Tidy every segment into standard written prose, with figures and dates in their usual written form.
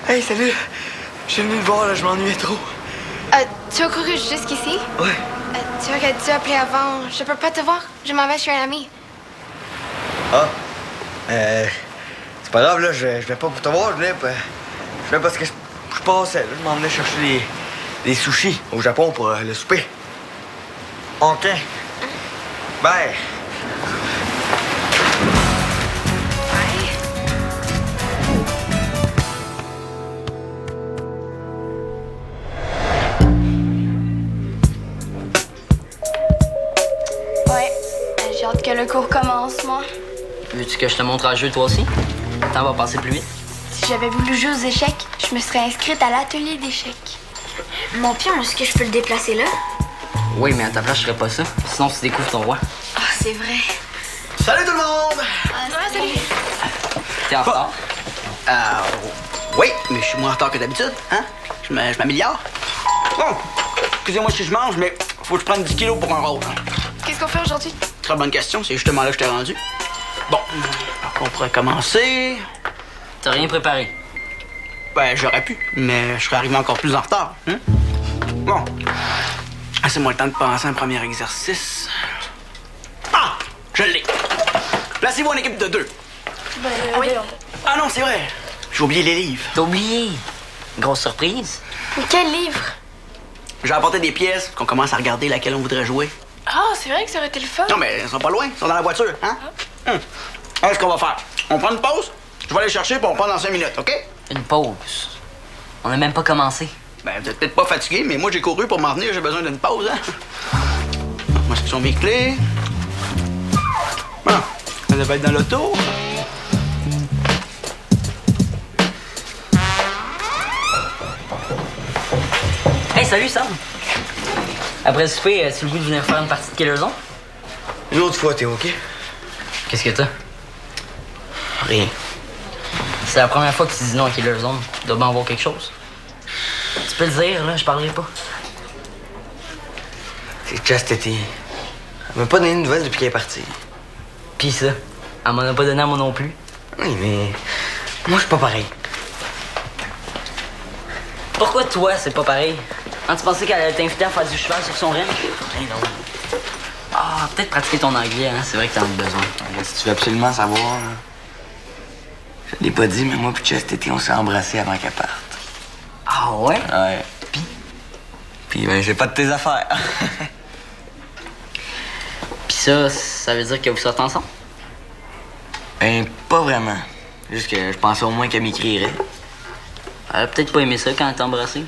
Hey, salut! Je suis venu te voir, là, je m'ennuyais trop. Tu as couru jusqu'ici? Ouais. Tu aurais dû appeler avant. Je peux pas te voir. Je m'en vais chez un ami. Ah. C'est pas grave, là, je vais pas pour te voir, je venais parce que je passais, là, je m'en venais chercher des sushis au Japon pour le souper. OK. Bye. Ouais. J'ai hâte que le cours commence, moi. Veux-tu que je te montre un jeu, toi aussi? Le temps va passer plus vite. Si j'avais voulu jouer aux échecs, je me serais inscrite à l'atelier d'échecs. Mon pion, est-ce que je peux le déplacer là? Oui, mais à ta place, je ferais pas ça. Sinon, tu découvres ton roi. Ah, c'est vrai. Salut tout le monde! Salut. T'es en retard? Oui, mais je suis moins en retard que d'habitude, hein? Je m'améliore. Bon, excusez-moi si je mange, mais faut que je prenne 10 kilos pour un rôle. Qu'est-ce qu'on fait aujourd'hui? Très bonne question, c'est justement là que je t'ai rendu. Bon, on pourrait commencer. T'as rien préparé? Ben, j'aurais pu, mais je serais arrivé encore plus en retard. Hein? Bon, laissez-moi le temps de penser à un premier exercice. Ah! Je l'ai! Placez-vous en équipe de 2. Oui. Ah non, c'est vrai! J'ai oublié les livres. T'as oublié? Grosse surprise. Quel livre? J'ai apporté des pièces qu'on commence à regarder laquelle on voudrait jouer. Ah, c'est vrai que ça aurait été le fun. Non, mais ils sont pas loin, ils sont dans la voiture, hein? Alors, ce qu'on va faire, on prend une pause, je vais aller chercher puis on prend dans 5 minutes, OK? Une pause. On n'a même pas commencé. Ben, vous êtes peut-être pas fatigué, mais moi, j'ai couru pour m'en venir, j'ai besoin d'une pause, hein? Moi, ce sont mes clés. Bon, ça devait être dans l'auto. Hey, salut, Sam! Après le souper, as-tu le goût de venir faire une partie de Killer Zone? Une autre fois, t'es OK? Qu'est-ce que t'as? Rien. C'est la première fois que tu dis non à Killer Zone. Tu dois bien avoir quelque chose. Tu peux le dire, là, je parlerai pas. C'est Chastity. Elle m'a pas donné de nouvelles depuis qu'elle est partie. Pis ça, elle m'en a pas donné à moi non plus. Oui, mais moi, je suis pas pareil. Pourquoi toi, c'est pas pareil? Hein, tu pensais qu'elle allait t'inviter à faire du cheval sur son rêve? Ben non. Ah, peut-être pratiquer ton anglais, hein? C'est vrai que t'en as besoin. Si tu veux absolument savoir, là, je l'ai pas dit, mais moi puis Chastity, on s'est embrassés avant qu'elle parte. Ah ouais? Ouais. Puis ben, j'ai pas de tes affaires. Pis ça veut dire que vous sortez ensemble? Ben, pas vraiment. Juste que je pensais au moins qu'elle m'écrirait. Elle a peut-être pas aimé ça quand elle t'a embrassé.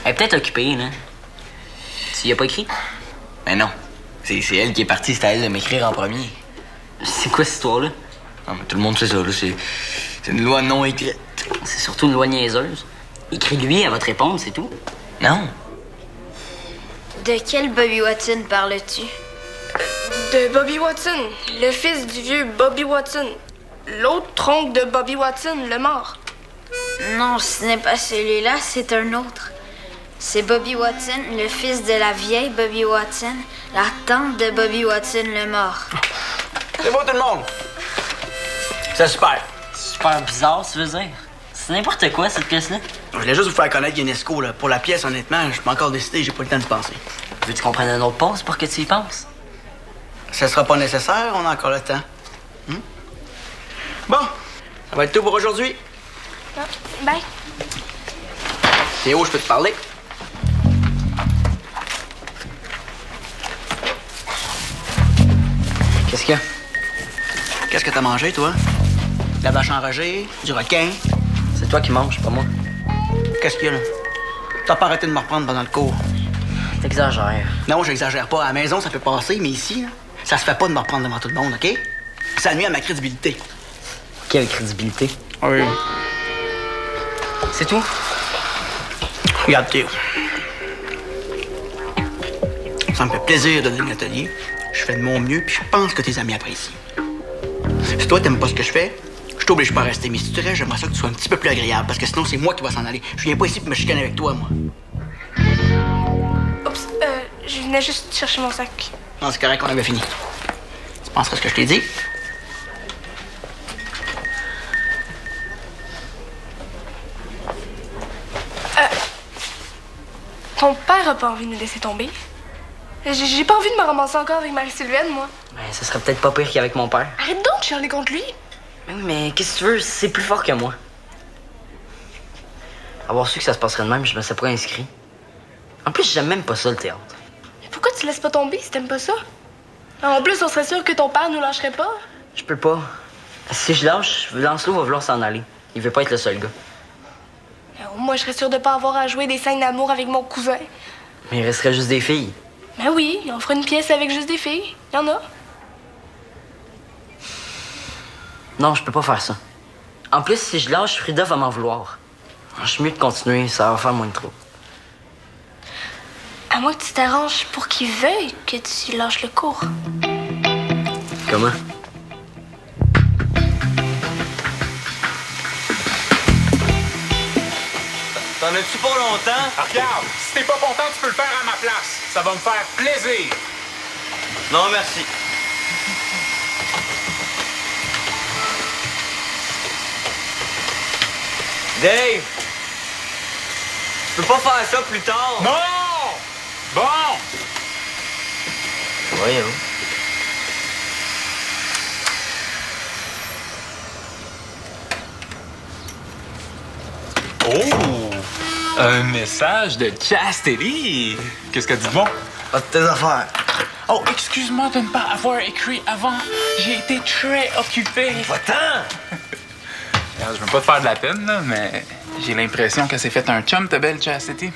Elle est peut-être occupée, là. Tu y as pas écrit? Ben non. C'est elle qui est partie, c'était à elle de m'écrire en premier. C'est quoi cette histoire-là? Non, mais tout le monde sait ça, là. C'est une loi non écrite. C'est surtout une loi niaiseuse. Écris-lui, elle va te répondre, c'est tout. Non. De quel Bobby Watson parles-tu? De Bobby Watson, le fils du vieux Bobby Watson. L'autre oncle de Bobby Watson, le mort. Non, ce n'est pas celui-là, c'est un autre. C'est Bobby Watson, le fils de la vieille Bobby Watson, la tante de Bobby Watson, le mort. C'est beau, tout le monde! C'est super. Super bizarre, tu veux dire? C'est n'importe quoi, cette pièce-là. Je voulais juste vous faire connaître Ionesco, là. Pour la pièce, honnêtement, je peux encore décider, j'ai pas le temps de penser. Veux-tu qu'on prenne une autre pause pour que tu y penses? Ça sera pas nécessaire, on a encore le temps. Bon, ça va être tout pour aujourd'hui. Bye. Théo, je peux te parler? Qu'est-ce qu'il y a? Qu'est-ce que t'as mangé, toi? De la vache enragée, du requin? C'est toi qui manges, pas moi. Qu'est-ce qu'il y a, là? T'as pas arrêté de me reprendre pendant le cours. T'exagères. Non, j'exagère pas. À la maison, ça peut passer, mais ici, là, ça se fait pas de me reprendre devant tout le monde, OK? Ça nuit à ma crédibilité. Quelle crédibilité? Oui. C'est tout? Regarde, Théo. Ça me fait plaisir de donner l'atelier. Je fais de mon mieux, puis je pense que tes amis apprécient. Si toi, t'aimes pas ce que je fais, je t'oblige pas à rester. Mais si tu restes, j'aimerais ça que tu sois un petit peu plus agréable, parce que sinon, c'est moi qui va s'en aller. Je viens pas ici pour me chicaner avec toi, moi. Oups, je venais juste chercher mon sac. Non, c'est correct, on avait fini. Tu penseras ce que je t'ai dit? père a pas envie de nous laisser tomber. J'ai pas envie de me ramasser encore avec Marie-Sylvaine, moi. Ben, ça serait peut-être pas pire qu'avec mon père. Arrête donc de chialer contre lui. Mais oui, mais qu'est-ce que tu veux? C'est plus fort que moi. Avoir su que ça se passerait de même, je me serais pas inscrit. En plus, j'aime même pas ça, le théâtre. Mais pourquoi tu laisses pas tomber si t'aimes pas ça? En plus, on serait sûr que ton père nous lâcherait pas. Je peux pas. Si je lâche, Lancelot va vouloir s'en aller. Il veut pas être le seul gars. Moi, je serais sûre de pas avoir à jouer des scènes d'amour avec mon cousin. Mais il resterait juste des filles. Ben oui, on fera une pièce avec juste des filles. Y en a. Non, je peux pas faire ça. En plus, si je lâche, Frida va m'en vouloir. Je suis mieux de continuer, ça va faire moins de trouble. À moins que tu t'arranges pour qu'il veuille que tu lâches le cours. Comment? T'en as-tu pour longtemps? Ah, regarde, si t'es pas content, tu peux le faire à ma place. Ça va me faire plaisir. Non, merci. Dave! Tu peux pas faire ça plus tard? Non! Bon! Voyons. Oh! Un message de Chastity. Qu'est-ce qu'elle dit de bon? Pas de tes affaires. Oh, excuse-moi de ne pas avoir écrit avant. J'ai été très occupé. Va-t'en! Regarde, je veux pas te faire de la peine, là, mais j'ai l'impression qu'elle s'est fait un chum, ta belle Chastity.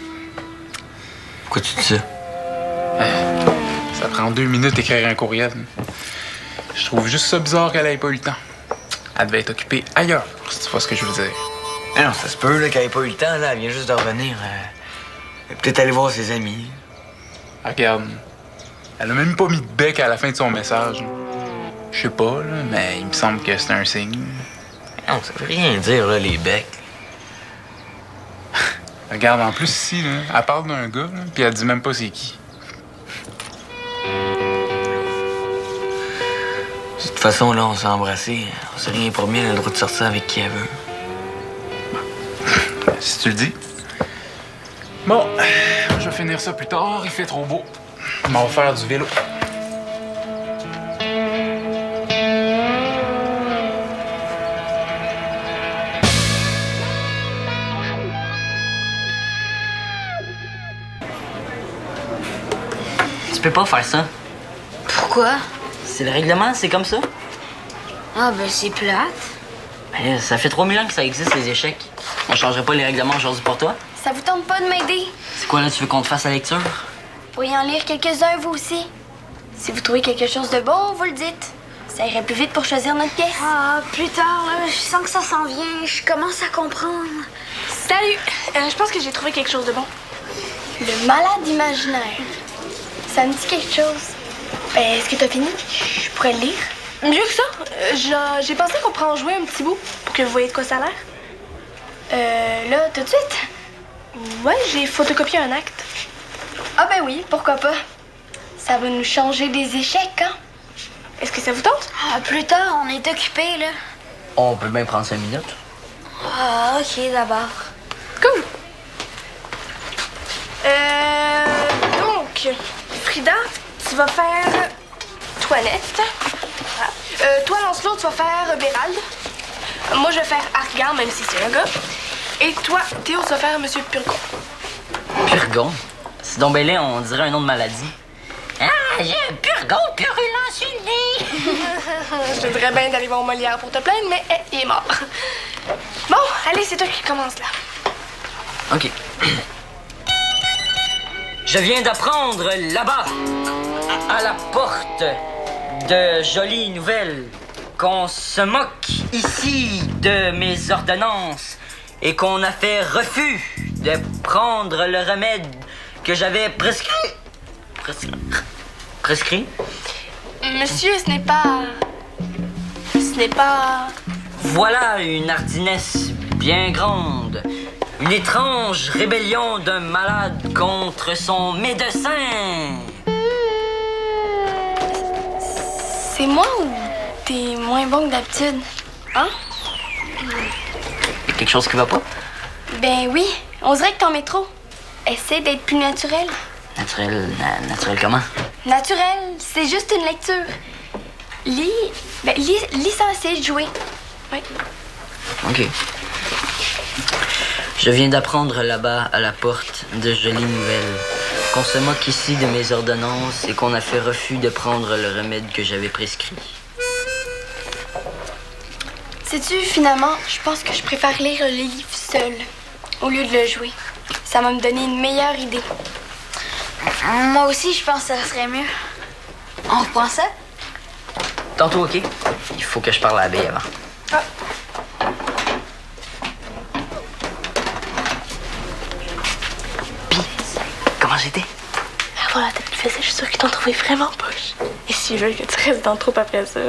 Pourquoi tu dis ça? Ça prend 2 minutes d'écrire un courriel. Je trouve juste ça bizarre qu'elle ait pas eu le temps. Elle devait être occupée ailleurs, si tu vois ce que je veux dire. Ah non, ça se peut là, qu'elle ait pas eu le temps, là. Elle vient juste de revenir. Elle est peut-être aller voir ses amis. Regarde, elle a même pas mis de bec à la fin de son message. Je sais pas, là, mais il me semble que c'est un signe. Non, ça veut rien dire, là, les becs. Regarde, en plus, ici, là, elle parle d'un gars, là, puis elle dit même pas c'est qui. De toute façon, là, on s'est embrassés. On s'est rien promis, elle a le droit de sortir avec qui elle veut. Si tu le dis. Bon, je vais finir ça plus tard, il fait trop beau. On va faire du vélo. Tu peux pas faire ça. Pourquoi? C'est le règlement, c'est comme ça. Ah, ben c'est plate. Ben, ça fait 3000 ans que ça existe, les échecs. On changerait pas les règlements aujourd'hui pour toi. Ça vous tente pas de m'aider? C'est quoi, là, tu veux qu'on te fasse la lecture? Vous pourriez en lire quelques-uns, vous aussi. Si vous trouvez quelque chose de bon, vous le dites. Ça irait plus vite pour choisir notre pièce. Ah, plus tard, là, je sens que ça s'en vient. Je commence à comprendre. Salut! Je pense que j'ai trouvé quelque chose de bon. Le malade imaginaire. Ça me dit quelque chose. Ben, est-ce que t'as fini? Je pourrais le lire. Mieux que ça, j'ai pensé qu'on pourrait en jouer un petit bout pour que vous voyez de quoi ça a l'air. Là, tout de suite? Ouais, j'ai photocopié un acte. Ah ben oui, pourquoi pas? Ça va nous changer des échecs, hein? Est-ce que ça vous tente? Ah, plus tard, on est occupés, là. On peut bien prendre 5 minutes. Ah, ok, d'abord. Cool. Donc, Frida, tu vas faire Toilette. Voilà. Toi, Lancelot, tu vas faire Bérald. Moi, je vais faire Argan, même si c'est un gars. Et toi, Théo, tu vas faire Monsieur Purgon. Purgon? C'est donc laid, on dirait un nom de maladie. Ah, j'ai un purgon purulent sur le nez! Je te dirais bien d'aller voir Molière pour te plaindre, mais il est mort. Bon, allez, c'est toi qui commence là. OK. Je viens d'apprendre là-bas, à la porte, de jolies nouvelles, qu'on se moque ici de mes ordonnances et qu'on a fait refus de prendre le remède que j'avais prescrit. Prescrit? Monsieur, ce n'est pas... Ce n'est pas... Voilà une hardinesse bien grande. Une étrange rébellion d'un malade contre son médecin. C'est moi ou t'es moins bon que d'habitude? Hein? Y a quelque chose qui va pas? Ben oui, on dirait que t'en mets trop. essaie d'être plus naturel. Naturel comment? Naturel, c'est juste une lecture. Lis sans essayer de jouer. Oui. OK. Je viens d'apprendre là-bas, à la porte, de jolies nouvelles. Qu'on se moque ici de mes ordonnances et qu'on a fait refus de prendre le remède que j'avais prescrit. Sais-tu, finalement, je pense que je préfère lire le livre seul au lieu de le jouer. Ça va me donner une meilleure idée. Moi aussi, je pense que ça serait mieux. On reprend ça? Tantôt, OK? Il faut que je parle à l'abeille avant. Ah. Puis, comment j'étais? Avoir la tête qui faisait, je suis sûre qu'ils t'ont trouvé vraiment poche. Et s'ils veulent que tu restes dans le troupe après ça.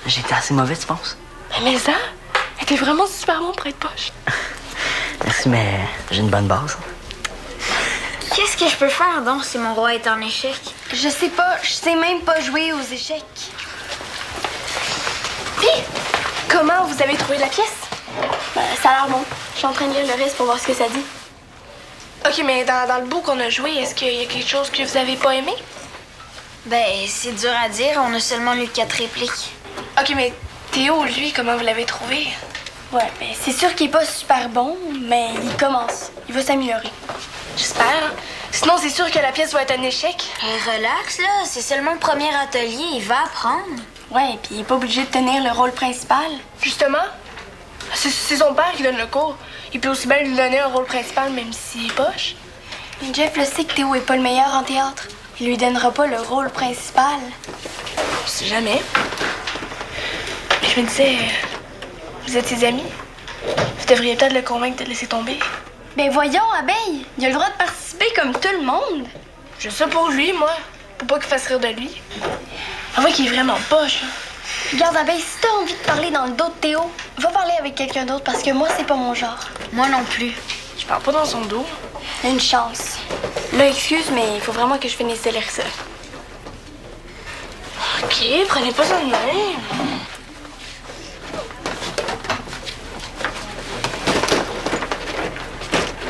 J'étais assez mauvais, tu penses? Mais ça, elle était vraiment super bon pour être poche. Merci, mais j'ai une bonne base. Qu'est-ce que je peux faire donc si mon roi est en échec? Je sais pas, je sais même pas jouer aux échecs. Puis, comment vous avez trouvé la pièce? Ça a l'air bon. Je suis en train de lire le reste pour voir ce que ça dit. OK, mais dans le bout qu'on a joué, est-ce qu'il y a quelque chose que vous avez pas aimé? Ben, c'est dur à dire. On a seulement lu 4 répliques. OK, mais Théo, lui, comment vous l'avez trouvé? Ouais, ben c'est sûr qu'il est pas super bon, mais il commence. Il va s'améliorer. J'espère. Hein? Sinon, c'est sûr que la pièce va être un échec. Relax, là. C'est seulement le premier atelier. Il va apprendre. Ouais, puis il est pas obligé de tenir le rôle principal. Justement, c'est son père qui donne le cours. Il peut aussi bien lui donner un rôle principal, même s'il est poche. Mais Jeff le sait que Théo est pas le meilleur en théâtre. Il lui donnera pas le rôle principal. Je sais jamais. Mais je me disais, vous êtes ses amis. Vous devriez peut-être le convaincre de laisser tomber. Ben voyons, Abeille, il a le droit de participer comme tout le monde. Je sais pour lui, moi. Pour pas qu'il fasse rire de lui. On voit qu'il est vraiment poche. Hein. Regarde, Abeille, si t'as envie de parler dans le dos de Théo, va parler avec quelqu'un d'autre parce que moi, c'est pas mon genre. Moi non plus. Je parle pas dans son dos. Une chance. Là, excuse, mais il faut vraiment que je finisse de lire ça. OK, prenez pas ça de même.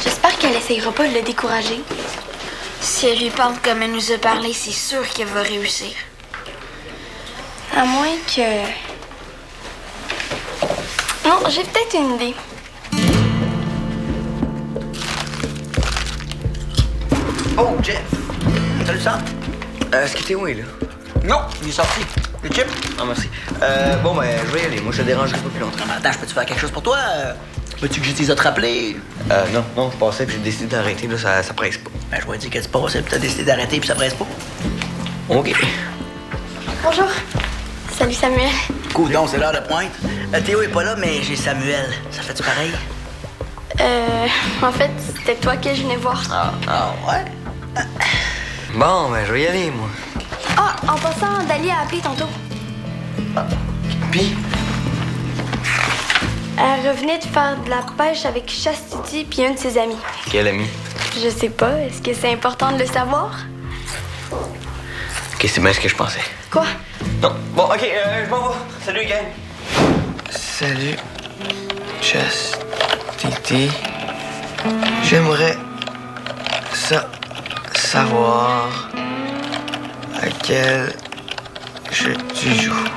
J'espère qu'elle essayera pas de le décourager. Si elle lui parle comme elle nous a parlé, c'est sûr qu'elle va réussir. À moins que... Non, j'ai peut-être une idée. Oh, Jeff! Salut, ça? Est-ce que Théo est là? Non, il est sorti. Le chip? Ah, merci. Bon, ben, je vais y aller. Moi, je te dérangerai pas plus longtemps. Non, mais attends, je peux-tu faire quelque chose pour toi? Veux-tu que je t'ai te rappeler? Non, je passais puis j'ai décidé d'arrêter, là, ça presse pas. Ben, je vais dire que tu passais puis t'as décidé d'arrêter puis ça presse pas. OK. Bonjour. Salut, Samuel. Cool, donc, c'est l'heure de pointe. Théo est pas là, mais j'ai Samuel. Ça fait-tu pareil? En fait, c'était toi que je venais voir. Ah, ouais? Bon, ben, je vais y aller, moi. Ah, en passant, Dali a appelé tantôt. Puis, Elle revenait de faire de la pêche avec Chastity puis un de ses amis. quel ami? Je sais pas, est-ce que c'est important de le savoir? OK, c'est bien ce que je pensais. Quoi? Non. Bon, OK, je m'en vais. Salut, gang. Salut, Chastity. J'aimerais savoir à quel jeu tu joues.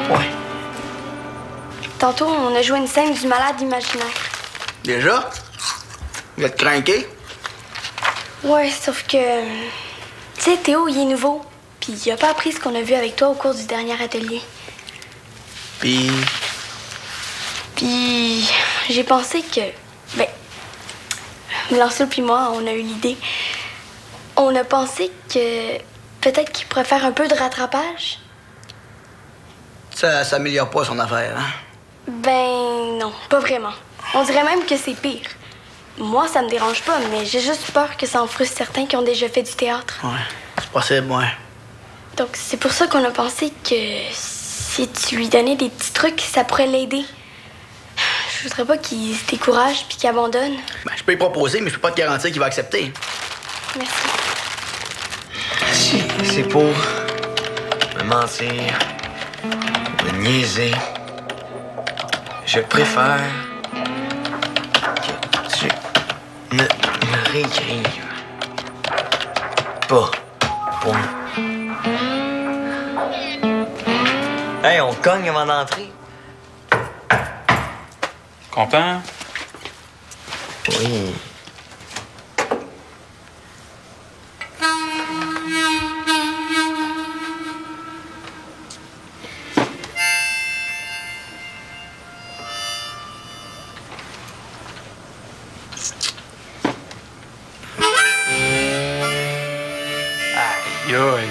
Ouais. Tantôt, on a joué une scène du malade imaginaire. Déjà? Vous êtes craqué? Ouais, sauf que... Tu sais, Théo, il est nouveau. Puis il a pas appris ce qu'on a vu avec toi au cours du dernier atelier. Puis... Puis j'ai pensé que... Ben... Lancelot puis moi, on a eu l'idée. On a pensé que... Peut-être qu'il pourrait faire un peu de rattrapage. Ça s'améliore pas son affaire, hein? Ben non, pas vraiment. On dirait même que c'est pire. Moi, ça me dérange pas, mais j'ai juste peur que ça en frustre certains qui ont déjà fait du théâtre. Ouais, c'est possible, ouais. Donc, c'est pour ça qu'on a pensé que si tu lui donnais des petits trucs, ça pourrait l'aider. Je voudrais pas qu'il se décourage puis qu'il abandonne. Ben, je peux y proposer, mais je peux pas te garantir qu'il va accepter. Merci. Si c'est pour me mentir, me niaiser, je préfère que tu me réécrire. Pas. Point. Hey, on cogne avant d'entrer. Content? Oui. Aïe, aïe.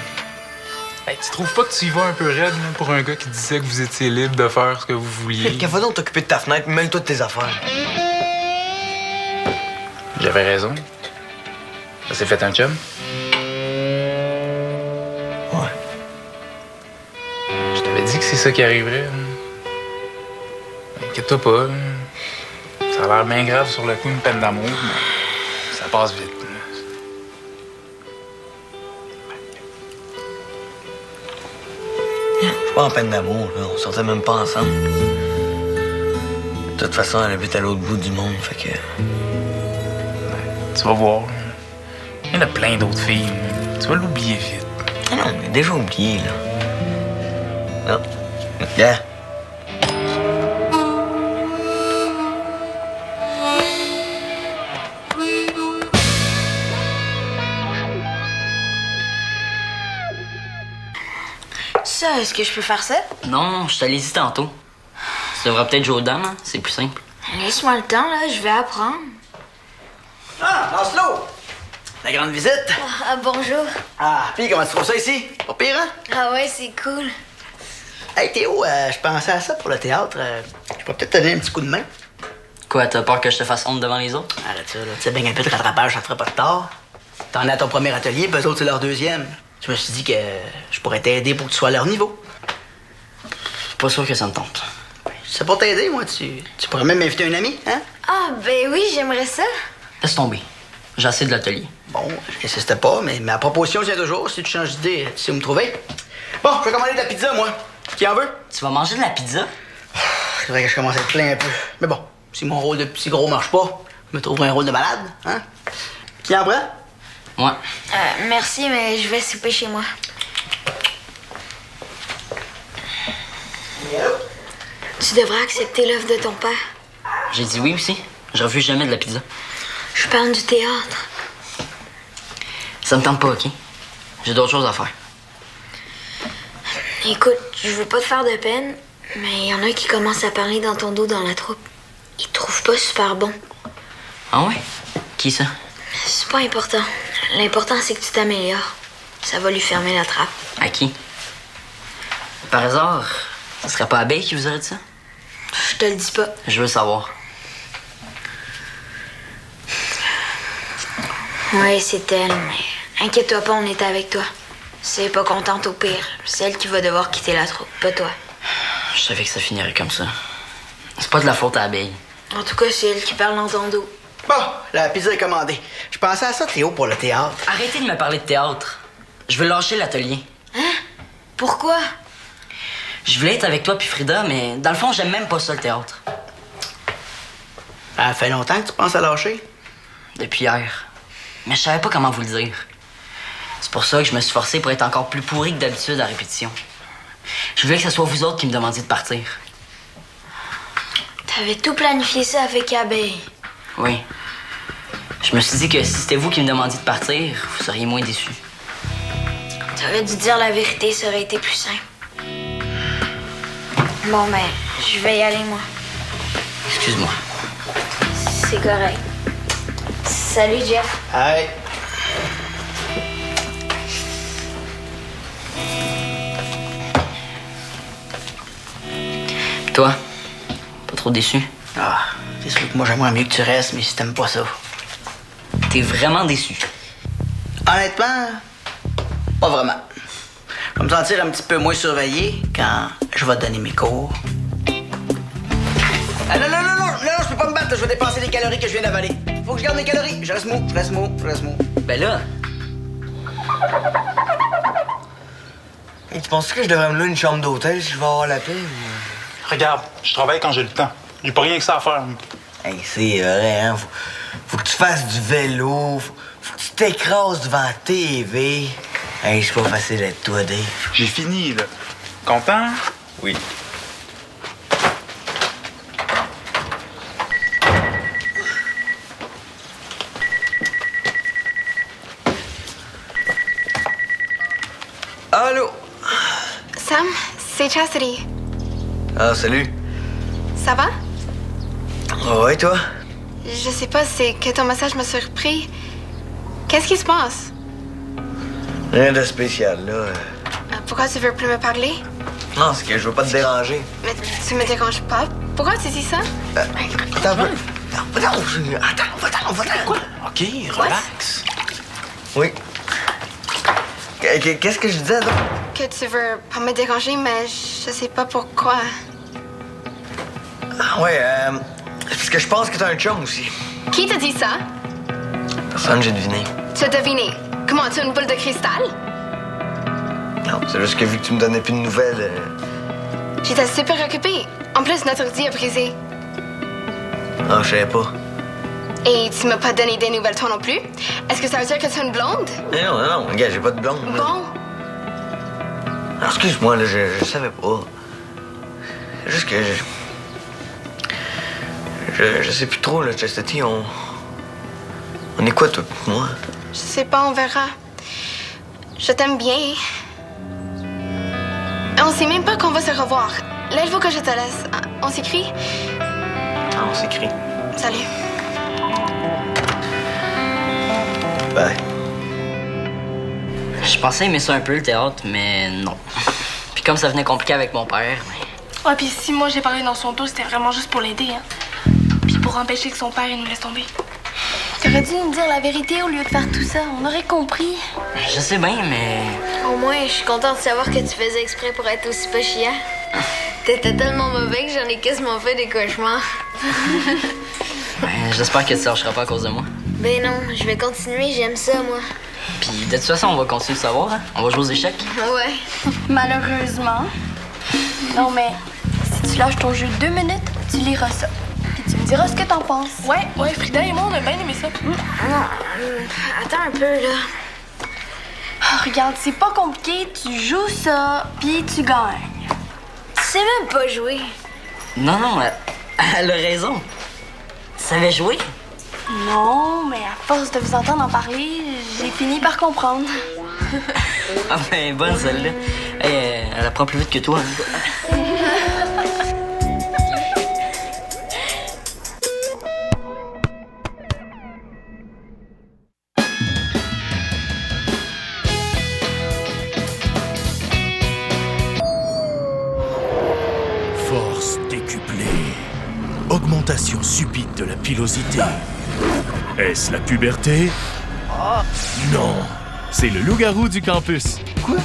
Hey, tu trouves pas que tu y vas un peu raide là, pour un gars qui disait que vous étiez libre de faire ce que vous vouliez? Qu'à donc t'occuper de ta fenêtre, mêle-toi de tes affaires. J'avais raison. Ça s'est fait un chum? Ouais. Je t'avais dit que c'est ça qui arriverait. Inquiète-toi pas. Ça a l'air bien grave sur le coup, une peine d'amour, mais ça passe vite. Je suis pas en peine d'amour, là. On sortait même pas ensemble. De toute façon, elle habite à l'autre bout du monde, fait que... Tu vas voir. Il y en a plein d'autres filles. Tu vas l'oublier vite. Ah non, on est déjà oublié, là. Non. Yeah. Ça, est-ce que je peux faire ça? Non, je t'allais dit tantôt. Tu devrais peut-être jouer aux dames, hein? C'est plus simple. Laisse-moi le temps, là, je vais apprendre. Ah, Lancelot! La grande visite? Ah, bonjour. Ah, puis comment tu trouves ça ici? Pas pire, hein? Ah ouais, c'est cool. Hey Théo, je pensais à ça pour le théâtre. Je pourrais peut-être te donner un petit coup de main. Quoi, t'as peur que je te fasse honte devant les autres? Arrête ça, là. Tu sais bien un peu de rattrapage, ça te ferait pas de tort. T'en es à ton premier atelier, puis eux autres, c'est leur deuxième. Je me suis dit que je pourrais t'aider pour que tu sois à leur niveau. Pas sûr que ça me tente. C'est pour t'aider, moi. Tu pourrais même m'inviter un ami, hein? Ah, ben oui, j'aimerais ça. Laisse tomber. J'ai assez de l'atelier. Bon, j'insiste pas, mais ma proposition vient toujours. Si tu changes d'idée, tu sais où me trouver. Bon, je vais commander de la pizza, moi. Qui en veut? Tu vas manger de la pizza? C'est vrai que je commence à être plein un peu. Mais bon, si mon rôle de petit gros marche pas, je me trouverai un rôle de malade, hein? Qui en prend? Ouais. Merci, mais je vais souper chez moi. Tu devrais accepter l'offre de ton père. J'ai dit oui aussi. Je refuse jamais de la pizza. Je parle du théâtre. Ça me tente pas, OK? J'ai d'autres choses à faire. Écoute, je veux pas te faire de peine, mais il y en a qui commencent à parler dans ton dos dans la troupe. Ils te trouvent pas super bon. Ah ouais? Qui ça? C'est pas important. L'important, c'est que tu t'améliores. Ça va lui fermer la trappe. À qui? Par hasard, ce serait pas Abeille qui vous aurait dit ça? Je te le dis pas. Je veux savoir. Oui, c'est elle, mais inquiète-toi pas, on est avec toi. Si elle est pas contente, au pire, c'est elle qui va devoir quitter la troupe, pas toi. Je savais que ça finirait comme ça. C'est pas de la faute à Abeille. En tout cas, c'est elle qui parle dans ton dos. Bon, la pizza est commandée. Je pensais à ça, Théo, pour le théâtre. Arrêtez de me parler de théâtre. Je veux lâcher l'atelier. Pourquoi? Je voulais être avec toi puis Frida, mais dans le fond, j'aime même pas ça, le théâtre. Ça fait longtemps que tu penses à lâcher? Depuis hier. Mais je savais pas comment vous le dire. C'est pour ça que je me suis forcé pour être encore plus pourri que d'habitude à répétition. Je voulais que ce soit vous autres qui me demandiez de partir. T'avais tout planifié ça avec Abeille. Oui. Je me suis dit que si c'était vous qui me demandiez de partir, vous seriez moins déçus. T'aurais dû dire la vérité, ça aurait été plus simple. Bon, ben, je vais y aller, moi. Excuse-moi. C'est correct. Salut, Jeff. Hey. Toi, pas trop déçu? Ah, c'est sûr que moi, j'aimerais mieux que tu restes, mais si t'aimes pas ça. T'es vraiment déçu. Honnêtement, pas vraiment. Je vais me sentir un petit peu moins surveillé quand je vais te donner mes cours. Ah, non, je peux pas me battre, je vais dépenser les calories que je viens d'avaler. Faut que je garde mes calories. Je reste mou. Ben là, Hey, tu penses que je devrais me louer une chambre d'hôtel si je vais avoir la paix ou... Regarde, je travaille quand j'ai le temps. J'ai pas rien que ça à faire. Hey, c'est vrai, hein? Faut que tu fasses du vélo. Faut que tu t'écrases devant la TV. Hey, c'est pas facile d'être toi, Dave. J'ai fini, là. Content? Oui. Allô? Sam, c'est Chastity. Ah, salut. Ça va? Ouais, toi? Je sais pas, c'est que ton message m'a surpris. Qu'est-ce qui se passe? Rien de spécial, là. Pourquoi tu veux plus me parler? Non, c'est que je veux pas te déranger. Mais tu me déranges pas. Pourquoi tu dis ça? Attends un peu. Attends, va-t'en. Quoi? OK, relax. Oui. Qu'est-ce que je disais, donc? Que tu veux pas me déranger, mais je sais pas pourquoi. Ah, ouais, c'est parce que je pense que t'as un chum aussi. Qui t'a dit ça? Personne, j'ai deviné. Tu as deviné. Comment, tu as une boule de cristal? Non, c'est juste que vu que tu me donnais plus de nouvelles... J'étais super occupée. En plus, notre ordi a brisé. Non, je savais pas. Et tu m'as pas donné des nouvelles toi non plus? Est-ce que ça veut dire que tu es une blonde? Non, regarde, j'ai pas de blonde. là. Bon. Alors, excuse-moi, là, je savais pas. Juste que... Je sais plus trop, là, Chastity, on est quoi, toi et moi? Je sais pas, on verra. Je t'aime bien. On sait même pas qu'on va se revoir. Là, il faut que je te laisse. On s'écrit? Ah, on s'écrit. Salut. Bye. Je pensais aimer ça un peu, le théâtre, mais non. Puis comme ça venait compliqué avec mon père, mais... Ouais, puis si moi j'ai parlé dans son dos, c'était vraiment juste pour l'aider, hein. Puis pour empêcher que son père il nous laisse tomber. T'aurais dû nous dire la vérité au lieu de faire tout ça. On aurait compris. Je sais bien, mais... Au moins, je suis contente de savoir que tu faisais exprès pour être aussi pas chiant. T'étais tellement mauvais que j'en ai quasiment fait des cauchemars. J'espère que tu lâcheras pas à cause de moi. Ben non, je vais continuer, j'aime ça, moi. Puis de toute façon, on va continuer de savoir, hein? On va jouer aux échecs. Ouais. Malheureusement. Non, mais si tu lâches ton jeu 2 minutes, tu liras ça. Puis tu me diras ce que t'en penses. Ouais, Frida et moi, on a bien aimé ça. Attends un peu, là. Oh, regarde, c'est pas compliqué. Tu joues ça, puis tu gagnes. Tu sais même pas jouer. Non, elle a raison. Tu savais jouer? Non, mais à force de vous entendre en parler, j'ai fini par comprendre. Ah ben, bonne celle-là. Hey, elle apprend plus vite que toi. Hein? Force décuplée. Augmentation subite de la pilosité. Est-ce la puberté? Non. C'est le loup-garou du campus. Quoi?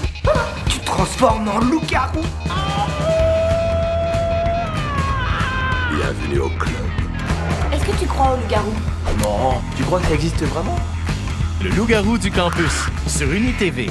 Tu te transformes en loup-garou? Bienvenue au club. Est-ce que tu crois au loup-garou? Non. Tu crois que ça existe vraiment? Le loup-garou du campus sur UniTV.